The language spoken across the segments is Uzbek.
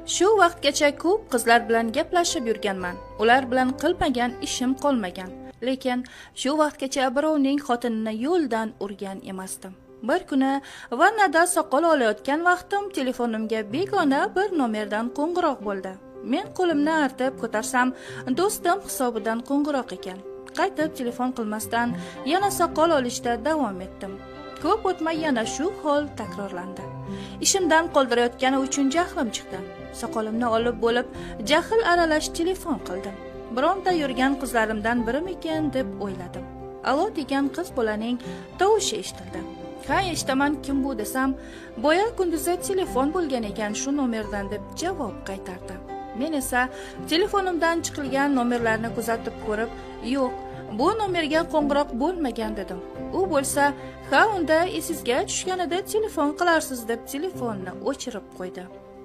Shu vaqtgacha ko'p qizlar bilan gaplashib yurganman. Ular bilan qilmagan ishim qolmagan. Lekin shu vaqtgacha birovning xotinini yo'ldan urgan emasdim. Bir kuni vannada soqol olayotgan vaqtim telefonimga begona bir nomerdan qo'ng'iroq bo'ldi. Men qo'limni artib ko'tarsam, do'stim hisobidan qo'ng'iroq ekan. Qaytib telefon qilmasdan yana soqol olishda davom etdim. Ko'p o'tmay yana shu hol takrorlandi. Ishimdan qoldirayotgani uchun jahlim chiqdi. Soqolimni olib bo'lib, jahl aralash telefon qildim. Bironta yurgan qizlarimdan birimikin deb o'yladim. Alo degan qiz bolaning tovushi eshitildi. Ha, eshitaman, kim bu desam, boya kunduzi telefon bo'lgan ekan shu nomerdan deb javob qaytardi. Men esa telefonimdan chiqilgan nomerlarni kuzatib ko'rib, yo'q, bu nomerga qo'ng'iroq bo'lmagan dedim. U bo'lsa, ha, unda esingizga tushganida telefon qilarsiz deb telefonni o'chirib qo'ydi.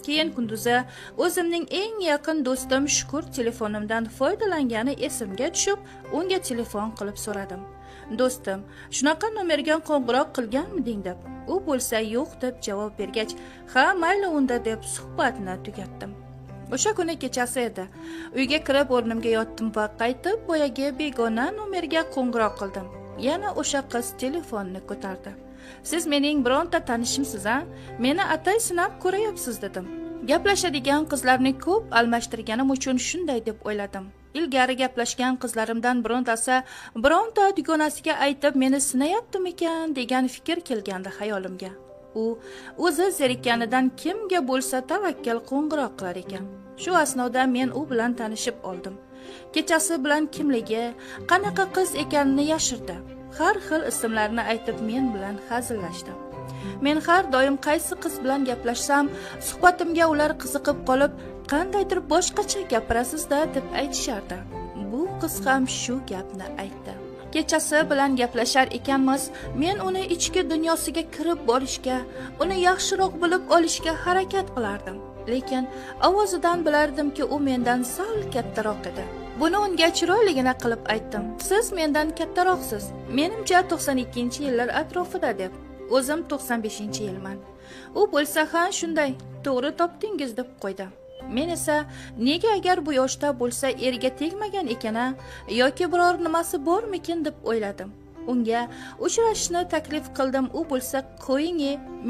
Keyin kunduzi o'zimning eng yaqin do'stim Shukur telefonimdan foydalangani esimga tushib, unga telefon qilib so'radim. Do'stim, shunaqa nomerga qo'ng'iroq qilganmiding deb. U bo'lsa yo'q deb javob bergach, ha, mayli unda deb suhbatni tugatdim. O'sha kuni kechasi edi. Uyga kirib o'rnimga yotdim va qaytib boyagi begona nomerga qo'ng'iroq qildim. Yana o'sha qiz telefonni ko'tardi. Siz mening bironta tanishimsiz, a? Meni atay sinab ko'rayapsiz dedim. Gaplashadigan qizlarni ko'p almashtirganim uchun shunday deb o'yladim. Ilgari gaplashgan qizlarimdan bironta dugonasiga aytib meni sinayaptimikan degan fikr kelgandi xayolimga. U o'zi zerikkanidan kimga bo'lsa tavakkal qo'ng'iroq qilar ekan. Shu asnoda men u bilan tanishib oldim. Kechasi bilan kimligi, qanaqa qiz ekanini yashirdi. Har xil ismlarni aytib men bilan hazillashdi. Men har doim qaysi qiz bilan gaplashsam, suhbatimga ular qiziqib qolib, qandaydir boshqacha gapirasiz-da deb aytishardi. Bu qiz ham shu gapni aytdi. Kechasi bilan gaplashar ekanmiz, men uni ichki dunyosiga kirib borishga, uni yaxshiroq bilib olishga harakat qilardim. Lekin ovozidan bilardimki, u mendan sal kattaroq edi. Buni unga chiroyligina qilib aytdim. Siz mendan kattaroqsiz. Menimcha 92-yillar atrofida deb. O'zim 95-yilman. U bo'lsa ham shunday, to'g'ri topdingiz deb qo'ydi. Men esa nega agar bu yoshda bo'lsa erga tegmagan ekana yoki biror nimasi bormikin deb o'yladim. Unga uchrashishni taklif qildim. U bo'lsa, "Qo'ying,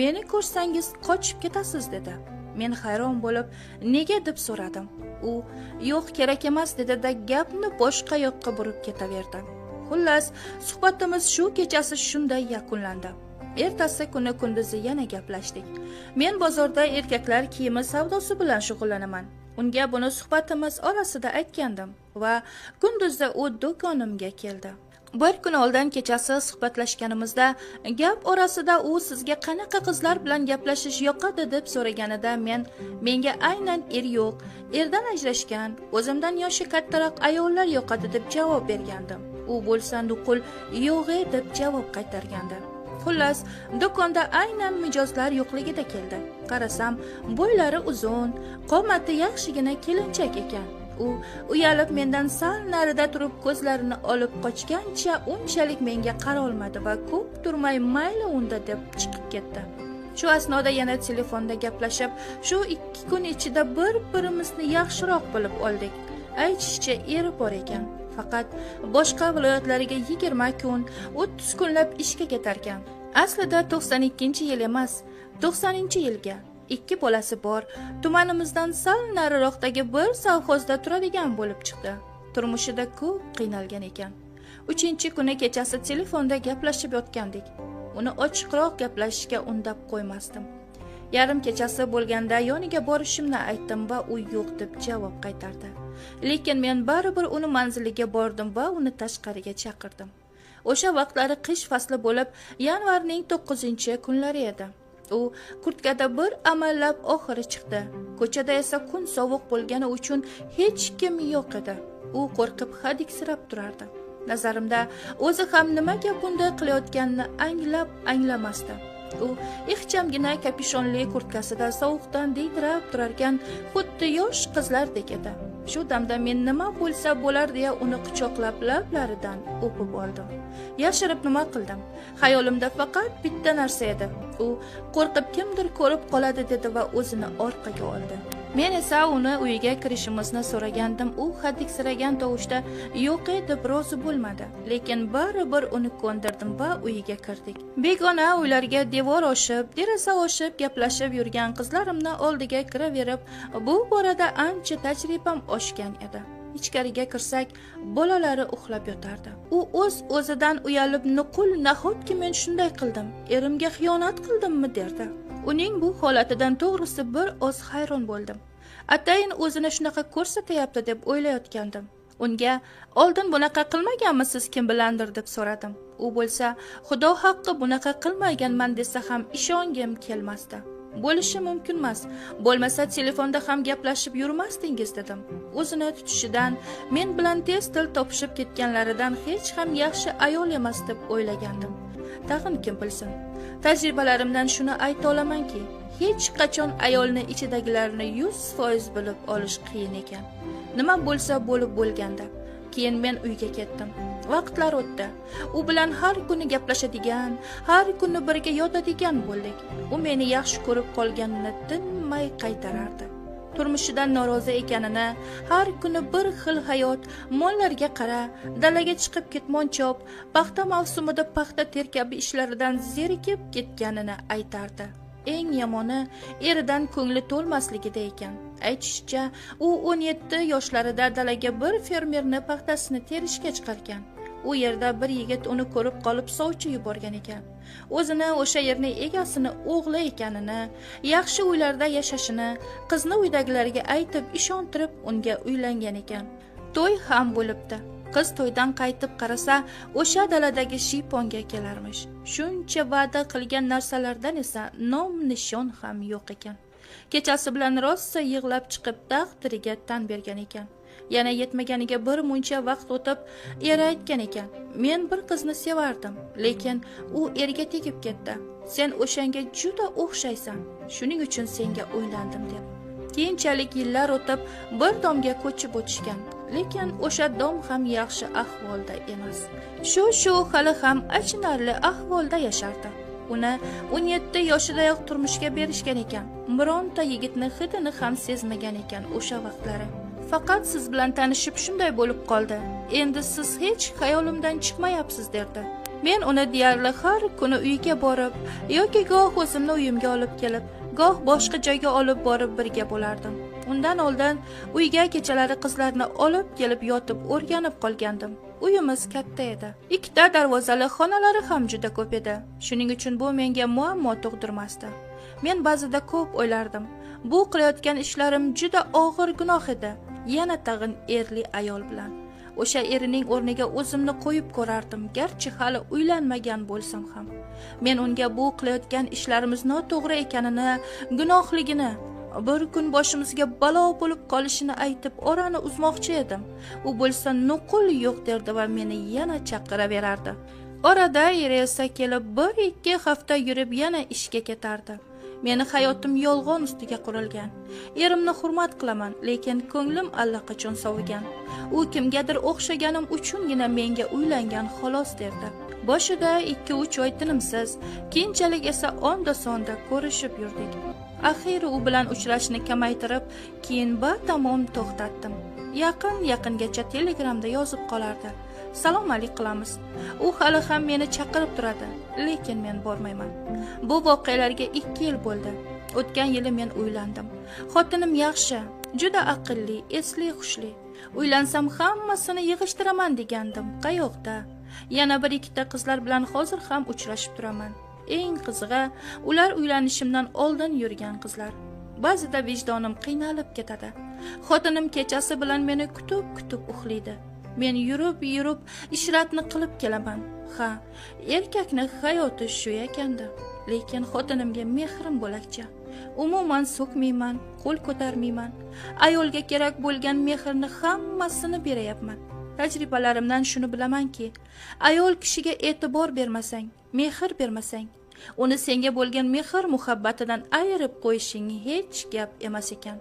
meni ko'rsangiz qochib ketasiz" dedi. Men hayron bo'lib, "Nega?" deb so'radim. U "Yo'q, kerak emas" dedi-da gapni boshqa yoqqa burib ketaverdi. Xullas, suhbatimiz shu kechasi shunday yakunlandi. Ertasi kuni kunduzi yana gaplashdik. Men bozorda erkaklar kiyimi savdosi bilan shug'ullanaman. Unga buni suhbatimiz orasida aytgandim va kunduzi u do'konimga keldi. Bir kun oldin kechasi suhbatlashganimizda gap orasida u sizga qanaqa qizlar bilan gaplashish yoqadi deb so'raganida menga aynan er yo'q, erdan ajrashgan, o'zimdan yoshi kattaroq ayollar yoqadi deb javob bergandim. U bo'lsa nuqul yo'g'e deb javob qaytargandi. Xullas, do'konda aynan mijozlar yo'qligida keldi. Qarasam, bo'ylari uzun, qomati yaxshigina kelinchak ekan. U uyalib mendan sal narida turib ko'zlarini olib qochgancha unchalik menga qara olmadi va ko'p turmay mayli unda deb chiqib ketdi. Shu asnoda yana telefonda gaplashib, shu 2 kun ichida bir-birimizni yaxshiroq bilib oldik. Aytishicha eri bor ekan. Faqat boshqa viloyatlariga 20 kun, 30 kunlab ishga ketar ekan. Aslida 92-yil emas, 90-yilga 2 bolasi bor, tumanimizdan sal nariroqdagi bir savxozda turadigan bo'lib chiqdi. Turmushida ko'p qiynalgan ekan. 3-kuni kechasi telefonda gaplashib yotgandik. Uni ochiqroq gaplashishga undab qo'ymasdim. Yarim kechasi bo'lganda yoniga borishimni aytdim va u yo'q deb javob qaytardi. Lekin men baribir uni manziliga bordim va uni tashqariga chaqirdim. O'sha vaqtlari qish fasli bo'lib, yanvarning 9-kunlari edi. U kurtkada bir amallab oxiri chiqdi. Ko'chada esa kun sovuq bo'lgani uchun hech kim yo'q edi. U qo'rqib hadiksirab turardi. Nazarimda o'zi ham nimaga bunday qilayotganini anglamasdi. U ixchamgina kapishonli kurtkasida sovuqdan diydirab turarkan, xuddi yosh qizlardek edi. Shu damda men nima bo'lsa bo'lar deya uni quchoqlab lablaridan o'pib oldim. Yashirib nima qildim? Xayolimda faqat bitta narsa edi. U qo'rqib kimdir ko'rib qoladi dedi va o'zini orqaga oldi. Men esa uni uyiga kirishimizni so'ragandim. U hadiksiragan tovushda yo'q deb rozi bo'lmadi, lekin baribir uni ko'ndirdim va uyiga kirdik. Begona uylarga devor oshib, deraza oshib gaplashib yurgan qizlarimni oldiga kiraverib, bu borada ancha tajribam oshgan edi. Ichkariga kirsak, bolalari uxlab yotardi. U o'z-o'zidan uyalib, nuqul, nahotki men shunday qildim, erimga xiyonat qildimmi derdi. Uning bu holatidan to'g'risi bir oz hayron bo'ldim. Atayin o'zini shunaqa ko'rsatyapti deb o'ylayotgandim. Unga oldin bunaqa qilmaganmisiz kim bilandir deb so'radim. U bo'lsa, Xudo haqqi bunaqa qilmaganman desa ham ishongim kelmasdi. Bo'lishi mumkin emas. Bo'lmasa telefonda ham gaplashib yurmasdingiz dedim. O'zini tutishidan, men bilan tez til topishib ketganlaridan hech ham yaxshi ayol emas deb o'ylagandim. Tag'in kim bilsin. Tajribalarimdan shuni ayta olamanki, hech qachon ayolni ichidagilarni 100% bilib olish qiyin ekan. Nima bo'lsa bo'lib bo'lganda. Keyin men uyga ketdim. Vaqtlar o'tdi. U bilan har kuni gaplashadigan, har kuni birga yotadigan bo'ldik. U meni yaxshi ko'rib qolganini tinmay qaytarardi. Turmushidan norozi ekanini, har kuni bir xil hayot, mollarga qara, dalaga chiqib ketmon chop, paxta mavsumida paxta terkabi ishlaridan zerikib ketganini aytardi. Eng yomoni eridan ko'ngli to'lmasligida ekan. Aytishicha, u 17 yoshlarida dalaga bir fermerni paxtasini terishga chiqargan. U yerda bir yigit uni ko'rib qolib sovchi yuborgan ekan. O'zini o'sha yerning egasini o'g'li ekanini, yaxshi uylarda yashashini qizni uydagilarga aytib ishontirib unga uylangan ekan. To'y ham bo'libdi. Qiz to'ydan qaytib qarasa, o'sha daladagi shiyponga kelarmish. Shuncha va'da qilgan narsalardan esa nom nishon ham yo'q ekan. Kechasi bilan rosa yig'lab chiqib taqdiriga tan bergan ekan. Yana yetmaganiga bir muncha vaqt o'tib, eri aytgan ekan: "Men bir qizni sevardim, lekin u erga tegib ketdi. Sen o'shanga juda o'xshaysan. Shuning uchun senga uylandim" deb. Keyinchalik yillar o'tib, bir domga ko'chib o'tishgan. Lekin o'sha dom ham yaxshi ahvolda emas. Shu hali ham achinarli ahvolda yashardi. Uni 17 yoshidayoq turmushga berishgan ekan. Bironta yigitni hidini ham sezmagan ekan o'sha vaqtlari. Faqat siz bilan tanishib shunday bo'lib qoldi. Endi siz hech xayolimdan chiqmayapsiz derdi. Men uni deyarli har kuni uyiga borib, yoki goh o'zimni uyimga olib kelib, goh boshqa joyga olib borib birga bo'lardim. Undan oldin uyga kechalari qizlarni olib kelib yotib o'rganib qolgandim. Uyimiz katta edi. 2 darvozali xonalari ham juda ko'p edi. Shuning uchun bu menga muammo tug'dirmasdi. Men ba'zida ko'p o'ylardim. Bu qilayotgan ishlarim juda og'ir gunoh edi. Yana tag'in erli ayol bilan. O'sha erining o'rniga o'zimni qo'yib ko'rardim, garchi hali uylanmagan bo'lsam ham. Men unga bu qilayotgan ishlarimiz noto'g'ri ekanini, gunohligini, bir kun boshimizga balo bo'lib qolishini aytib orani uzmoqchi edim. U bo'lsa nuqul yo'q derdi va meni yana chaqiraverardi. Orada eri esa kelib 1-2 hafta yurib yana ishga ketardi. Meni hayotim yolg'on ustiga qurilgan. Erimni hurmat qilaman, lekin ko'nglim allaqachon sovigan. U kimgadir o'xshaganim uchungina menga uylangan xolos derdi. Boshida 2-3 oy tinimsiz, keyinchalik esa onda-sonda ko'rishib yurdik. Axiri u bilan uchrashni kamaytirib, keyin batamom to'xtatdim. Yaqingacha Telegramda yozib qolardi. Salom alik qilamiz. U hali ham meni chaqirib turadi, lekin men bormayman. Bu voqealarga 2 yil bo'ldi. O'tgan yili men uylandim. Xotinim yaxshi, juda aqlli, esli xushli. Uylansam hammasini yig'ishtiraman degandim. Qayoqda? Yana 1-2 qizlar bilan hozir ham uchrashib turaman. Eng qizig'i, ular uylanishimdan oldin yurgan qizlar. Ba'zida vijdonim qiynalib ketadi. Xotinim kechasi bilan meni kutib uxlaydi. Men yurib ishratni qilib kelaman. Ha, erkakning hayoti shu ekanda. Lekin xotinimga mehrim bo'lakcha. Umuman so'kmayman, qo'l ko'tarmayman. Ayolga kerak bo'lgan mehrni hammasini berayapman. Tajribalarimdan shuni bilamanki, ayol kishiga e'tibor bermasang, mehr bermasang, uni senga bo'lgan mehr muhabbatidan ayirib qo'yishing hech gap emas ekan.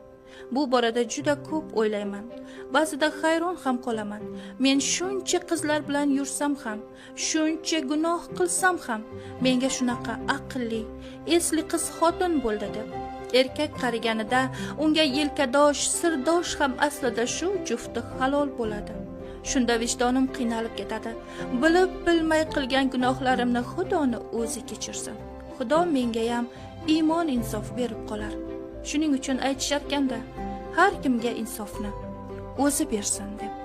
Bu borada juda ko'p o'ylayman. Ba'zida hayron ham qolaman. Men shuncha qizlar bilan yursam ham, shuncha gunoh qilsam ham, menga shunaqa aqlli, esli qiz xotin bo'ldi deb. erkak qariganida unga yelkadosh, sirdosh ham aslida shu jufti halol bo'ladi. Shunda vijdonim qiynalib ketadi. Bilib bilmay qilgan gunohlarimni Xudoni o'zi kechirsin. Xudo menga ham iymon insof berib qolar. Shuning uchun aytisharkanda, har kimga insofni o'zi bersin deb.